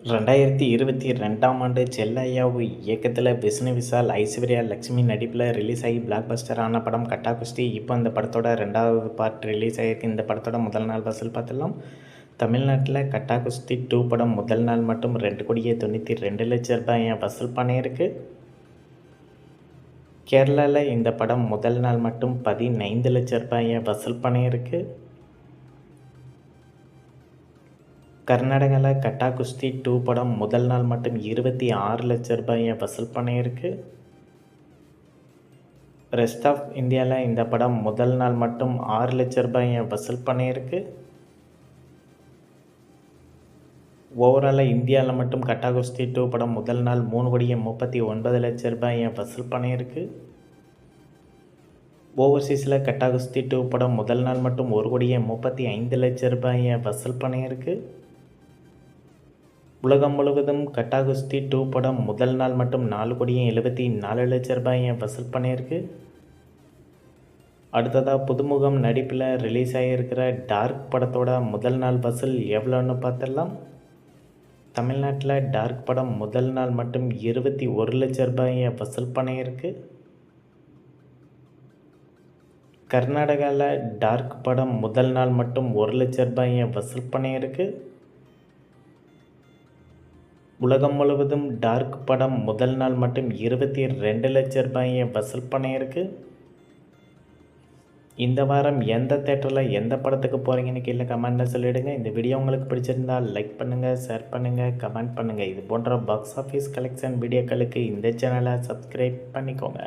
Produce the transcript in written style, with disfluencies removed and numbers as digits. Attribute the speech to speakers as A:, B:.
A: 2022ஆம் ஆண்டு செல்லையாவு இயக்கத்தில் விஷ்ணு விஷால், ஐஸ்வர்யா லட்சுமி நடிப்பில் ரிலீஸ் ஆகி பிளாக் பஸ்டர் ஆன படம் கட்டா குஸ்தி. இப்போ இந்த படத்தோட 2வது பார்ட் ரிலீஸ் ஆகிருக்கு. இந்த படத்தோட முதல் நாள் வசூல் பார்த்துடலாம். தமிழ்நாட்டில் கட்டா குஸ்தி 2 படம் முதல் நாள் மட்டும் 2,92,00,000 ரூபாய் வசூல் பண்ணியிருக்கு. கேரளாவில் இந்த படம் முதல் நாள் மட்டும் 15 லட்சம் ரூபாய் வசூல் பண்ணியிருக்கு. கர்நாடகாவில் கட்டா குஸ்தி 2 படம் முதல் நாள் மட்டும் 26 லட்சம் ரூபாய் வசூல் பண்ணியிருக்கு. ரெஸ்ட் ஆஃப் இந்தியாவில் இந்த படம் முதல் நாள் மட்டும் 6 லட்சம் ரூபாய் வசூல் பண்ணியிருக்கு. ஓவராலாக இந்தியாவில் மட்டும் கட்டா குஸ்தி 2 படம் முதல் நாள் 3,39 லட்சம் ரூபாய் வசூல் பண்ணியிருக்கு. ஓவர்சீஸில் கட்டா குஸ்தி 2 படம் முதல் நாள் மட்டும் 1,35 லட்சம் ரூபாய் வசூல் பண்ணியிருக்கு. உலகம் முழுவதும் கட்டா குஸ்தி 2 படம் முதல் நாள் மட்டும் 4,74 லட்சம் ரூபாய் வசூல் பண்ணியிருக்கு. அடுத்ததாக புதுமுகம் நடிப்பில் ரிலீஸ் ஆகியிருக்கிற டார்க் படத்தோட முதல் நாள் வசூல் எவ்வளோன்னு பார்த்துடலாம். தமிழ்நாட்டில் டார்க் படம் முதல் நாள் மட்டும் 21 லட்சம் ரூபாய் வசூல் பண்ணியிருக்கு. கர்நாடகாவில் டார்க் படம் முதல் நாள் மட்டும் 1 லட்சம் ரூபாய் வசூல் பண்ணியிருக்கு. உலகம் முழுவதும் டார்க் படம் முதல் நாள் மட்டும் 22 லட்சம் ரூபாய் வசூல் பண்ணியிருக்கு. இந்த வாரம் எந்த தேட்டரில் எந்த படத்துக்கு போகிறீங்கன்னு கீழே கமெண்ட்டில் சொல்லிவிடுங்க. இந்த வீடியோ உங்களுக்கு பிடிச்சிருந்தால் லைக் பண்ணுங்கள், ஷேர் பண்ணுங்கள், கமெண்ட் பண்ணுங்கள். இது போன்ற பாக்ஸ் ஆஃபீஸ் கலெக்ஷன் வீடியோக்களுக்கு இந்த சேனலை சப்ஸ்கிரைப் பண்ணிக்கோங்க.